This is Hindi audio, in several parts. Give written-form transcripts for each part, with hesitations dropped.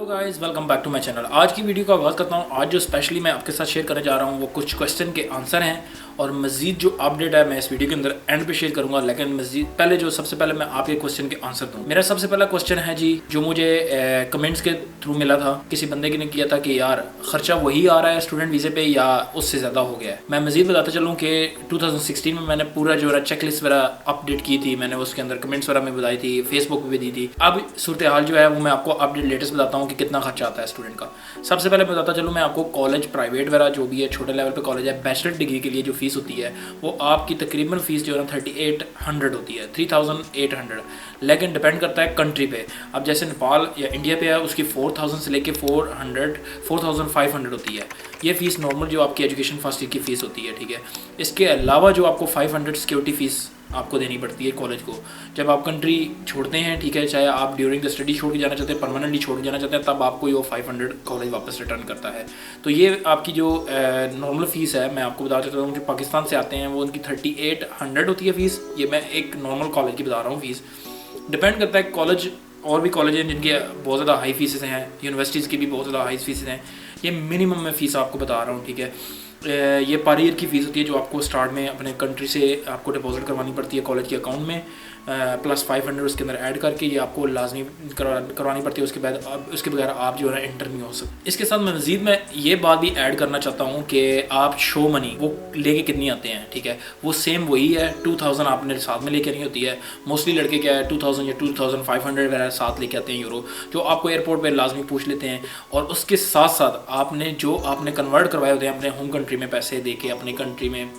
Guys, welcome back to my channel. आज की वीडियो का आगाज़ करता हूँ। आज जो स्पेशली मैं आपके साथ शेयर करने जा रहा हूँ वो कुछ क्वेश्चन के आंसर हैं और मज़ीद जो अपडेट है मैं इस वीडियो के अंदर एंड पे शेयर करूँगा। लेकिन मज़ीद पहले सबसे पहले मैं आपके क्वेश्चन के आंसर दूँ। मेरा सबसे पहला क्वेश्चन है जी, जो मुझे कमेंट्स के थ्रू मिला था। किसी बंदे ने किया था कि यार खर्चा वही आ रहा है स्टूडेंट वीज़े पे या उससे ज़्यादा हो गया है। मैं मज़ीद बताता चलूँ कि 2016 में मैंने पूरा जो है चेकलिस्ट वगैरह अपडेट की थी। मैंने उसके अंदर कमेंट्स वगैरह में बताई थी, फेसबुक पर भी दी थी। अब सूरत हाल जो है वो मैं आपको अपडेट लेटेस्ट बताता हूँ कि कितना खर्चा आता है स्टूडेंट का। सबसे पहले बताता चलूँ मैं आपको, कॉलेज प्राइवेट वगैरह जो भी है, छोटे लेवल पे कॉलेज है, बैचलर डिग्री के लिए जो फीस होती है वो आपकी तकरीबन फीस जो है ना 3800 होती है, 3800। लेकिन डिपेंड करता है कंट्री पे। अब जैसे नेपाल या इंडिया पे है उसकी 4000 से लेके 4500 होती है। ये फ़ीस नॉर्मल जो आपकी एजुकेशन फर्स्ट ईयर की फ़ीस होती है, ठीक है। इसके अलावा जो आपको 500 सिक्योरिटी फ़ीस आपको देनी पड़ती है कॉलेज को जब आप कंट्री छोड़ते हैं, ठीक है। चाहे आप ड्यूरिंग द स्टडी छोड़ के जाना चाहते हैं, परमानेंटली छोड़ के जाना चाहते हैं, तब आपको ये 500 कॉलेज वापस रिटर्न करता है। तो ये आपकी जो नॉर्मल फ़ीस है, मैं आपको बता देता हूँ, जो पाकिस्तान से आते हैं वो उनकी 3800 होती है फ़ीस। ये मैं एक नॉर्मल कॉलेज की बता रहा हूँ फ़ीस। डिपेंड करता है कॉलेज, और भी कॉलेज हैं जिनके बहुत ज़्यादा हाई फीसेस हैं, यूनिवर्सिटीज़ की भी बहुत ज़्यादा हाई फीसेस हैं। ये मिनिमम में फ़ीस आपको बता रहा हूँ, ठीक है। ये पर ईयर की फ़ीस होती है जो आपको स्टार्ट में अपने कंट्री से आपको डिपॉजिट करवानी पड़ती है कॉलेज के अकाउंट में, प्लस 500 उसके अंदर ऐड करके ये आपको लाजमी करवानी पड़ती है। उसके बगैर आप जो है ना एंटर नहीं हो सकते। इसके साथ मज़ीद मैं ये बात भी ऐड करना चाहता हूँ कि आप शो मनी वो लेके कितनी आते हैं, ठीक है। वो सेम वही है, 2000 आपने साथ में लेके नहीं होती है। मोस्टली लड़के क्या है 2000 या 2500 वगैरह साथ लेके आते हैं यूरो, जो आपको एयरपोर्ट पर लाजमी पूछ लेते हैं। और उसके साथ साथ आपने कन्वर्ट करवाए होते हैं अपने होम कंट्री में, पैसे दे के अपनी कंट्री में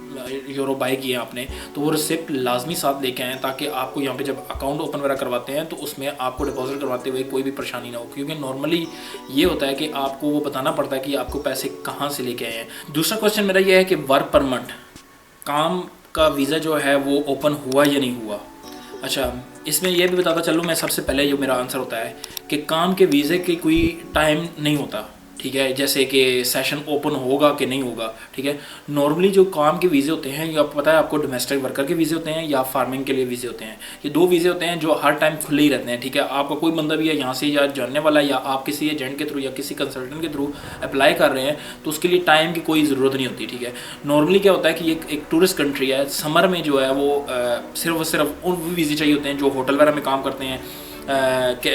यूरो बाय किए आपने, तो वो रिसिप्ट लाजमी साथ लेके आएँ ताकि आपको यहाँ पे जब अकाउंट ओपन वगैरह करवाते हैं तो उसमें आपको डिपॉजिट करवाते हुए कोई भी परेशानी ना हो। क्योंकि नॉर्मली ये होता है कि आपको वो बताना पड़ता है कि आपको पैसे कहाँ से लेके आए हैं। दूसरा क्वेश्चन मेरा ये है कि वर्क परमिट, काम का वीज़ा जो है वो ओपन हुआ या नहीं हुआ। अच्छा, इसमें यह भी बताता चलूँ मैं, सबसे पहले जो मेरा आंसर होता है कि काम के वीज़े के कोई टाइम नहीं होता, ठीक है। जैसे कि सेशन ओपन होगा कि नहीं होगा, ठीक है। नॉर्मली जो काम के वीज़े होते हैं, या पता है आपको, डोमेस्टिक वर्कर के वीज़े होते हैं या फार्मिंग के लिए वीज़े होते हैं। ये दो वीज़े होते हैं जो हर टाइम खुले ही रहते हैं, ठीक है। आपका कोई बंदा भी है यहाँ से या जानने वाला, या आप किसी एजेंट के थ्रू या किसी कंसल्टेंट के थ्रू अप्लाई कर रहे हैं तो उसके लिए टाइम की कोई ज़रूरत नहीं होती, ठीक है। नॉर्मली क्या होता है कि एक टूरिस्ट कंट्री है, समर में जो है वो सिर्फ उन वीज़े चाहिए होते हैं जो होटल वगैरह में काम करते हैं,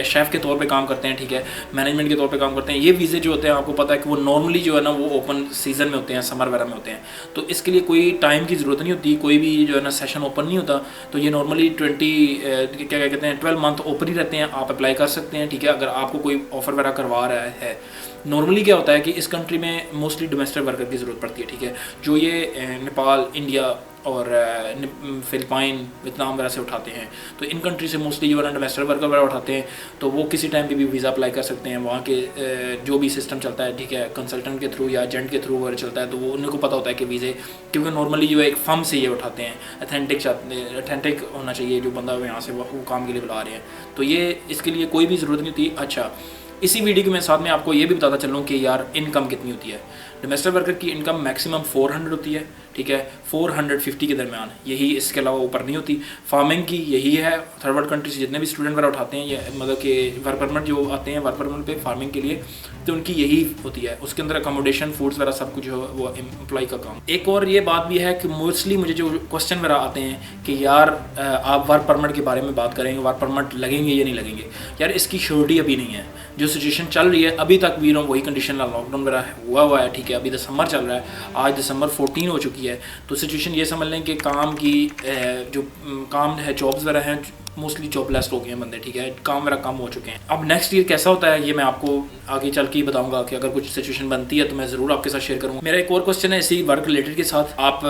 शेफ़ के तौर पे काम करते हैं, ठीक है, मैनेजमेंट के तौर पे काम करते हैं। ये वीज़े जो होते हैं आपको पता है कि वो नॉर्मली जो है ना वो ओपन सीज़न में होते हैं, समर वगैरह में होते हैं। तो इसके लिए कोई टाइम की ज़रूरत नहीं होती, कोई भी जो है ना सेशन ओपन नहीं होता। तो ये नॉर्मली 12 मंथ ओपन ही रहते हैं, आप अप्लाई कर सकते हैं, ठीक है, अगर आपको कोई ऑफ़र वगैरह करवा रहा है। नॉर्मली क्या होता है कि इस कंट्री में मोस्टली डोमेस्टिक वर्कर की ज़रूरत पड़ती है, ठीक है। जो ये नेपाल, इंडिया और फिलिपाइन, वियतनाम वगैरह से उठाते हैं, तो इन कंट्री से मोस्टली जो है ना डोमेस्टिक वर्कर वगैरह उठाते हैं। तो वो किसी टाइम पे भी वीज़ा अप्लाई कर सकते हैं। वहाँ के जो भी सिस्टम चलता है, ठीक है, कंसल्टेंट के थ्रू या एजेंट के थ्रू वगैरह चलता है, तो वो उनको पता होता है कि वीज़े, क्योंकि नॉर्मली जो है एक फर्म से ये उठाते हैं, अथेंटिक होना चाहिए जो बंदा यहाँ से वो काम के लिए बुला रहे हैं। तो ये इसके लिए कोई भी ज़रूरत नहीं होती। अच्छा, इसी वीडियो के मैं साथ में आपको ये भी बताता चलूँ कि यार इनकम कितनी होती है। डोमेस्टिक वर्कर की इनकम मैक्सिमम 400 होती है, ठीक है, 450 के दरमियान, यही, इसके अलावा ऊपर नहीं होती। फार्मिंग की यही है, थर्ड वर्ल्ड कंट्री से जितने भी स्टूडेंट वगैरह उठाते हैं, ये मतलब कि वर्क परमिट जो आते हैं वर्क परमिट पे फार्मिंग के लिए, तो उनकी यही होती है। उसके अंदर अकोमोडेशन, फूड्स वगैरह सब कुछ वो एम्प्लॉय का काम। एक और ये बात भी है कि मोस्टली मुझे जो क्वेश्चन वगैरह आते हैं कि यार आप वर्क परमिट के बारे में बात करेंगे, वर्क परमिट लगेंगे या नहीं लगेंगे। यार इसकी श्योरिटी अभी नहीं है। जो सिचुएशन चल रही है अभी तक भी वही कंडीशन, लॉकडाउन वगैरह हुआ है, ठीक है। अभी दिसंबर चल रहा है, आज दिसंबर 14 हो चुकी है। तो सिचुएशन ये समझ लें कि काम की जो काम है, जॉब्स वगैरह हैं, मोस्टली जॉबलेस हो गए हैं बंदे, ठीक है, काम वगैरह कम हो चुके हैं। अब नेक्स्ट ईयर कैसा होता है ये मैं आपको आगे चल के ही बताऊंगा कि अगर कुछ सिचुएशन बनती है तो मैं ज़रूर आपके साथ शेयर करूँगा। मेरा एक और क्वेश्चन है इसी वर्क रिलेटेड के साथ, आप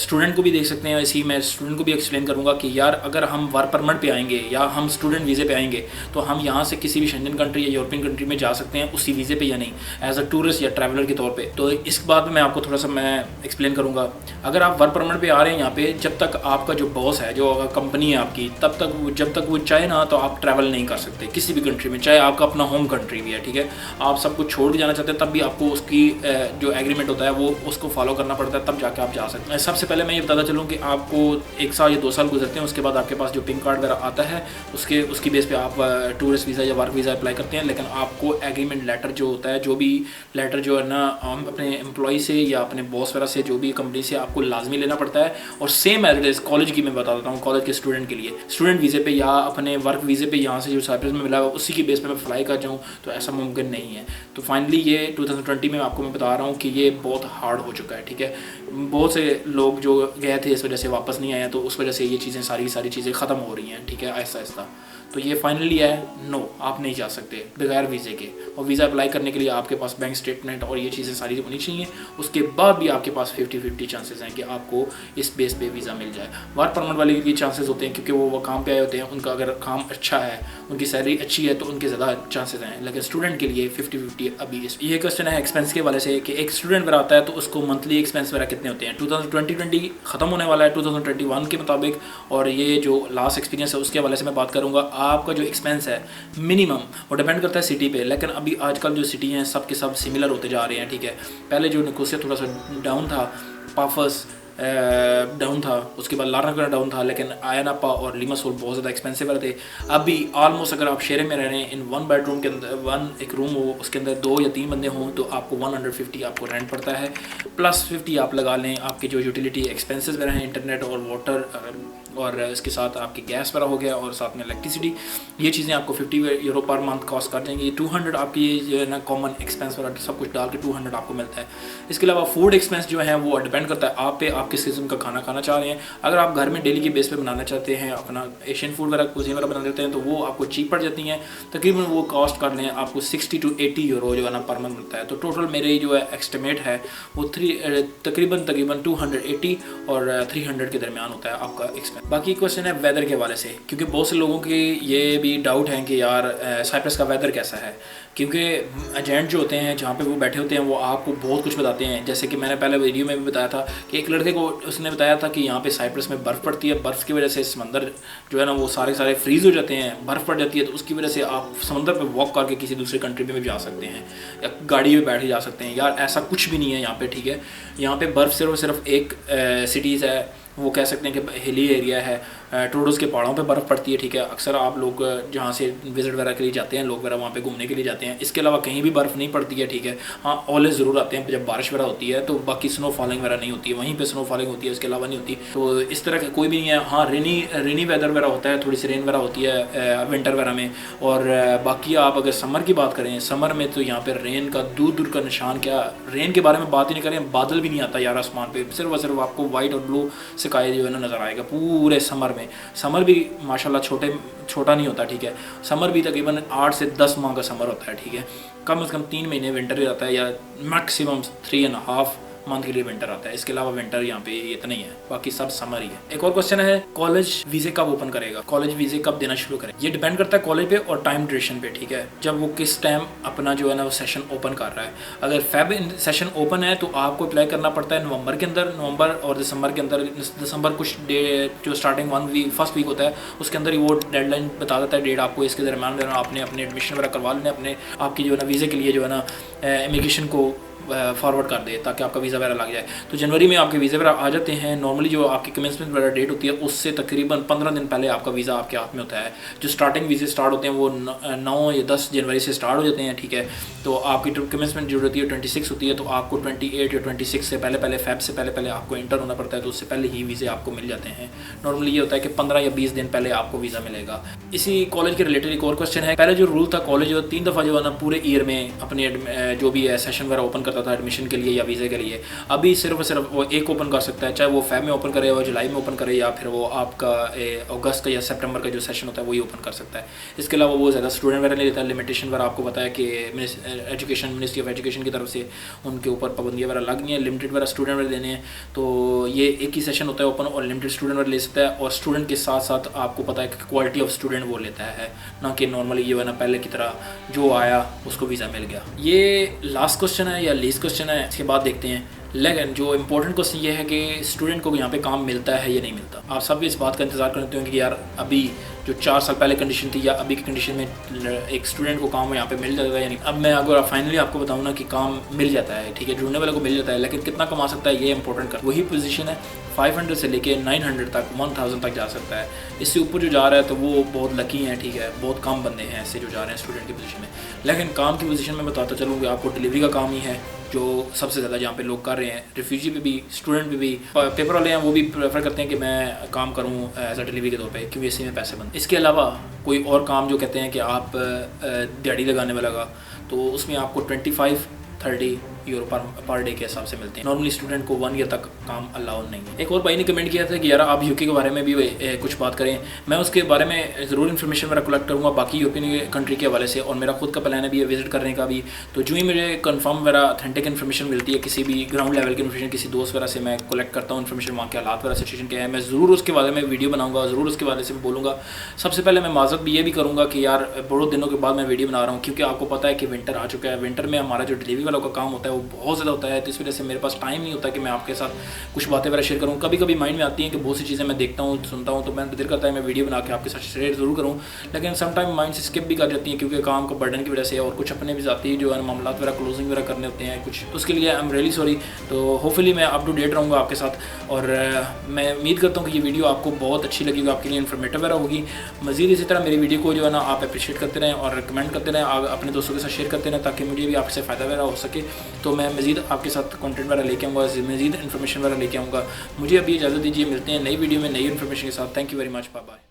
स्टूडेंट को भी देख सकते हैं, इसी मैं स्टूडेंट को भी एक्सप्लेन करूँगा कि यार अगर हम वर्क परमिट पे आएंगे या हम स्टूडेंट वीज़े पे आएंगे तो हम यहाँ से किसी भी शेंजन कंट्री या यूरोपियन कंट्री में जा सकते हैं उसी वीज़े पे या नहीं, एज अ टूरिस्ट या ट्रैवलर के तौर पर। तो इस बात में मैं आपको थोड़ा सा मैं एक्सप्लेन करूँगा। अगर आप वर्क परमिट पे आ रहे हैं यहाँ पे, जब तक आपका जो बॉस है, जो कंपनी है आपकी, तब तक जब तक वो चाहे ना तो आप ट्रैवल नहीं कर सकते किसी भी कंट्री में, चाहे आपका अपना होम कंट्री भी है, ठीक है। आप सब कुछ छोड़ के जाना चाहते हैं तब भी आपको उसकी जो एग्रीमेंट होता है वो उसको फॉलो करना पड़ता है, तब जाके आप जा सकते हैं। सबसे पहले मैं ये बताता चलूँ कि आपको 1 साल या 2 साल गुजरते हैं, उसके बाद आपके पास जो पिंक कार्ड वगैरह आता है उसकी बेस पे आप टूरिस्ट वीज़ा या वर्क वीज़ा अप्लाई करते हैं। लेकिन आपको एग्रीमेंट लेटर जो होता है, जो भी लेटर जो है ना अपने एम्प्लॉय से या अपने बॉस वगैरह से, जो भी कंपनी से, आपको लाजमी लेना पड़ता है। और same as it is college की मैं बता देता हूँ, कॉलेज के स्टूडेंट के लिए स्टूडेंट वीज़े पे या अपने वर्क वीज़े पे यहाँ से जो साइप्रस में मिला है उसी की बेस पे मैं फ्लाई कर जाऊँ तो ऐसा मुमकिन नहीं है। तो फाइनली ये 2020 में आपको मैं बता रहा हूँ कि ये बहुत हार्ड हो चुका है, ठीक है। बहुत से लोग जो गए थे इस वजह से वापस नहीं आए, तो उस वजह से ये चीज़ें सारी चीज़ें ख़त्म हो रही हैं, ठीक है, आहिस्ता आहिस्ता। तो ये फाइनली है, नो, आप नहीं जा सकते बगैर वीज़े के। और वीज़ा अप्लाई करने के लिए आपके पास बैंक स्टेटमेंट और ये चीज़ें सारी होनी चाहिए। उसके बाद भी आपके पास 50-50 चांसेस हैं कि आपको इस बेस पे वीज़ा मिल जाए। वर्क परमिट वाले के चांसेस होते हैं क्योंकि वो काम पे आए होते हैं, उनका अगर काम अच्छा है, उनकी सैलरी अच्छी है तो उनके ज़्यादा चांसेस हैं। लेकिन स्टूडेंट के लिए 50-50 अभी। ये क्वेश्चन है एक्सपेंस के वाले से कि एक स्टूडेंट वगैरह आता है तो उसको मंथली एक्सपेंस वगैरह कितने होते हैं। 2020 ख़त्म होने वाला है 2021 के मुताबिक, और ये जो लास्ट एक्सपीरियंस है उसके हवाले से मैं बात करूँगा। आपका जो एक्सपेंस है मिनिमम वो डिपेंड करता है सिटी पे, लेकिन अभी आजकल जो सिटी हैं सब के सब सिमिलर होते जा रहे हैं, ठीक है। पहले जो निकोसिया थोड़ा सा डाउन था, पाफस डाउन था, उसके बाद लारनाका डाउन था, लेकिन आयनापा और लिमासोल बहुत ज़्यादा एक्सपेंसिव रहे थे। अभी ऑलमोस्ट अगर आप शेयर में रह रहे हैं इन 1 बेडरूम के अंदर, एक रूम हो उसके अंदर 2 या 3 बंदे हों तो आपको 150 आपको रेंट पड़ता है, प्लस 50 आप लगा लें आपके जो यूटिलिटी एक्सपेंसेस वगैरह हैं, इंटरनेट और वाटर और इसके साथ आपकी गैस वगैरह हो गया और साथ में इलेक्ट्रिसिटी, ये चीज़ें आपको 50 यूरो पर मंथ कॉस्ट कर देंगी। 200 आपकी जो है ना कॉमन एक्सपेंस वगैरह सब कुछ डाल के 200 आपको मिलता है। इसके अलावा फूड एक्सपेंस जो है वो डिपेंड करता है आप पे, आप किस किस्म का खाना खाना चाह रहे हैं। अगर आप घर में डेली के बेस पे बनाना चाहते हैं, अपना एशियन फूड वगैरह कुजीन वगैरह बना देते हैं, तो वो आपको चीप पड़ जाती हैं। तकरीबन वो कॉस्ट कर लें आपको 60 to 80 यूरो जो है ना पर मंथ मिलता है। तो टोटल मेरे जो है एस्टिमेट है वो तकरीबन 280 और 300 के दरमियान होता है आपका एक्सपेंस। बाकी क्वेश्चन है वेदर के हवाले से, क्योंकि बहुत से लोगों की ये भी डाउट है कि यार साइप्रस का वेदर कैसा है, क्योंकि एजेंट जो होते हैं जहाँ पे वो बैठे होते हैं वो आपको बहुत कुछ बताते हैं। जैसे कि मैंने पहले वीडियो में भी बताया था कि एक लड़के को उसने बताया था कि यहाँ पे साइप्रस में बर्फ़ पड़ती है, बर्फ़ की वजह से समंदर जो है ना वो सारे फ्रीज़ हो जाते हैं, बर्फ़ पड़ जाती है, तो उसकी वजह से आप समंदर पे वॉक करके किसी दूसरे कंट्री में भी जा सकते हैं या गाड़ी में बैठ के जा सकते हैं। यार ऐसा कुछ भी नहीं है यहाँ पे, ठीक है। यहाँ पे बर्फ़ सिर्फ एक सिटीज़ है, वो कह सकते हैं कि हिली एरिया है, टोडोस के पहाड़ों पे बर्फ़ पड़ती है, ठीक है। अक्सर आप लोग जहाँ से विज़िट वगैरह के लिए जाते हैं, लोग वगैरह वहाँ पे घूमने के लिए जाते हैं। इसके अलावा कहीं भी बर्फ़ नहीं पड़ती है, ठीक है। हाँ, ओले ज़रूर आते हैं जब बारिश वगैरह होती है, तो बाकी स्नो फॉलिंग वगैरह नहीं होती है, वहीं पे स्नो फॉलिंग होती है, उसके अलावा नहीं होती। तो इस तरह का कोई भी नहीं है। हाँ, रेनी वेदर वगैरह होता है, थोड़ी सी रेन वगैरह होती है विंटर वगैरह में। और बाकी आप अगर समर की बात करें, समर में तो यहाँ पर रेन का दूर का निशान, क्या रेन के बारे में बात ही नहीं करें, बादल भी नहीं आता यार आसमान पर, सिर्फ और सिर्फ आपको वाइट और ब्लू स्काई जो है ना नज़र आएगा पूरे समर में। समर भी माशाल्लाह छोटा नहीं होता, ठीक है। समर भी तकरीबन 8 से 10 माह का समर होता है, ठीक है। कम से कम 3 महीने विंटर ही रहता है, या मैक्सिमम 3.5 मंथ के लिए विंटर आता है। इसके अलावा विंटर यहाँ पे इतना ही है, बाकी सब समर ही है। एक और क्वेश्चन है, कॉलेज वीज़े कब ओपन करेगा, कॉलेज वीज़े कब देना शुरू करें। ये डिपेंड करता है कॉलेज पे और टाइम ड्यूरेशन पे, ठीक है। जब वो किस टाइम अपना जो है ना वो सेशन ओपन कर रहा है। अगर फेब सेशन ओपन है तो आपको अप्लाई करना पड़ता है नवंबर के अंदर, नवंबर और दिसंबर के अंदर। दिसंबर कुछ जो स्टार्टिंग फर्स्ट वीक होता है उसके अंदर ही वो डेडलाइन बता देता है, डेट आपको इसके दरमियान आपने अपने एडमिशन वगैरह करवा लेने, अपने आपकी जो है ना वीज़े के लिए जो है ना इमिग्रेशन को फॉरवर्ड कर दे ताकि आपका वीज़ा वगैरह लग जाए। तो जनवरी में आपके वीज़ा वगैरह आ जाते हैं। नॉर्मली जो आपकी कमेंसमेंट वगैरह डेट होती है उससे तकरीबन 15 दिन पहले आपका वीज़ा आपके हाथ में होता है। जो स्टार्टिंग वीज़े स्टार्ट होते हैं वो 9 या 10 जनवरी से स्टार्ट हो जाते हैं, ठीक है। तो आपकी कमेंसमेंट जो होती है 26 होती है, तो आपको 28 या 26 से पहले फेब से पहले आपको इंटर होना पड़ता है, तो उससे पहले ही वीज़े आपको मिल जाते हैं। नॉर्मली ये होता है कि 15 या 20 दिन पहले आपको वीज़ा मिलेगा। इसी कॉलेज के रिलेटेड एक और क्वेश्चन है, पहले जो रूल था कॉलेज जो 3 दफ़ा जो है ना पूरे ईयर में अपने जो भी सेशन वगैरह ओपन करता था एडमिशन के लिए या वीज़े के लिए, अभी सिर्फ और सिर्फ वो एक ओपन कर सकता है, चाहे वो फेब में ओपन करे या जुलाई में ओपन करे, या फिर वो आपका अगस्त या सितंबर का जो सेशन होता है वही ओपन कर सकता है। इसके अलावा वो ज़्यादा स्टूडेंट वगैरह नहीं लेता है। लिमिटेशन वगैरह आपको पता है कि मिनिस्ट्री ऑफ एजुकेशन की तरफ से उनके ऊपर पाबंदियाँ वगैरह लग गई हैं, लिमिटेड वगैरह स्टूडेंट वगैरह देने हैं। तो ये एक ही सेशन होता है ओपन, और लिमिटेड स्टूडेंट वगैरह ले सकता है। और स्टूडेंट के साथ साथ आपको पता है कि क्वालिटी ऑफ स्टूडेंट वो लेता है, ना कि नॉर्मली ये है ना पहले की तरह जो आया उसको वीज़ा मिल गया। ये लास्ट क्वेश्चन है या लीस्ट क्वेश्चन है, इसके बाद देखते हैं। लेकिन जो इंपॉर्टेंट क्वेश्चन ये है कि स्टूडेंट को यहाँ पे काम मिलता है या नहीं मिलता। आप सब इस बात का इंतज़ार करते होंगे कि यार अभी जो 4 साल पहले कंडीशन थी या अभी की कंडीशन में एक स्टूडेंट को काम यहाँ पे मिल जाता है। यानी अब मैं अगर फाइनली आपको बताऊँ ना कि काम मिल जाता है, ठीक है, ढूंढने वाले को मिल जाता है, लेकिन कितना कमा सकता है ये इंपॉर्टेंट कर। वही पोजीशन है 500 से लेके 900 तक 1000 तक जा सकता है। इससे ऊपर जो जा रहा है तो वो बहुत लकी हैं, ठीक है, बहुत कम बंदे हैं ऐसे जो जा रहे हैं स्टूडेंट की पोजीशन में। लेकिन काम की पोजीशन में बताता चलूँ कि आपको डिलीवरी का काम ही है जो सबसे ज़्यादा जहाँ पे लोग कर रहे हैं। रिफ्यूजी पे भी, स्टूडेंट पे भी, पेपर वाले हैं वो भी प्रेफर करते हैं कि मैं काम करूँ एज अ डिलीवरी के तौर पे, क्योंकि इसी में पैसे बनते हैं। इसके अलावा कोई और काम जो कहते हैं कि आप दिहाड़ी लगाने वाला का, तो उसमें आपको 25-30 यूरो पर डे के हिसाब से मिलते हैं। नॉर्मली स्टूडेंट को 1 ईयर तक काम अलाउ नहीं है। एक और भाई ने कमेंट किया था कि यार आप यूके के बारे में भी कुछ बात करें। मैं उसके बारे में ज़रूर इन्फॉर्मेशन मेरा कलेक्ट करूँगा बाकी यूरोपियन कंट्री के हवाले से, और मेरा खुद का प्लान है भी विजिट करने का भी। तो जो ही मुझे कंफर्म मेरा ऑथेंटिक इन्फॉर्मेशन मिलती है, किसी भी ग्राउंड लेवल की इन्फॉर्मेशन, किसी दोस्त वगैरह से मैं कलेक्ट करता हूँ इन्फॉर्मेशन, वहाँ के हालात वगैरह सिचुएशन क्या है, मैं ज़रूर उसके बारे में वीडियो बनाऊँगा, ज़रूर उसके बारे से बोलूँगा। सबसे पहले मैं माजरत भी ये भी करूँगा कि यार बहुत दिनों के बाद मैं वीडियो बना रहा हूँ, क्योंकि आपको पता है कि विंटर आ चुका है। विंटर में हमारा जो डिलीवरी वालों का काम होता है वो बहुत ज़्यादा होता है, तो इस वजह से मेरे पास टाइम नहीं होता कि मैं आपके साथ कुछ बातें वगैरह शेयर करूँ। कभी कभी माइंड में आती हैं कि बहुत सी चीज़ें मैं देखता हूँ, सुनता हूँ, तो मैं दिल करता है मैं वीडियो बना के आपके साथ शेयर ज़रूर करूँ, लेकिन सम टाइम माइंड से स्किप भी कर जाती हैं क्योंकि काम का बर्डन की वजह से, और कुछ अपने भी जाती जो है मामला वगैरह क्लोजिंग वगैरह करने होते हैं कुछ, तो उसके लिए आई एम रियली सॉरी। तो होपफुली मैं अप टू डेट रहूँगा आपके साथ, और मैं उम्मीद करता हूँ कि ये वीडियो आपको बहुत अच्छी लगेगी, आपके लिए इन्फॉर्मेटिव वगैरह होगी। मज़ीद इसी तरह मेरी वीडियो को जो है ना आप अप्रिशिएट करते रहें और कमेंट करते रहें, अपने दोस्तों के साथ शेयर करते रहें, ताकि मुझे भी आपसे फ़ायदा वगैरह हो सके। तो मैं मज़ीद आपके साथ कंटेंट वगैरह लेके आऊँगा, मज़ीद इन्फॉर्मेशन वगैरह लेके आऊँगा। मुझे अभी इजाज़त दीजिए, मिलते हैं नई वीडियो में नई इन्फॉर्मेशन के साथ। Thank you very much, bye bye.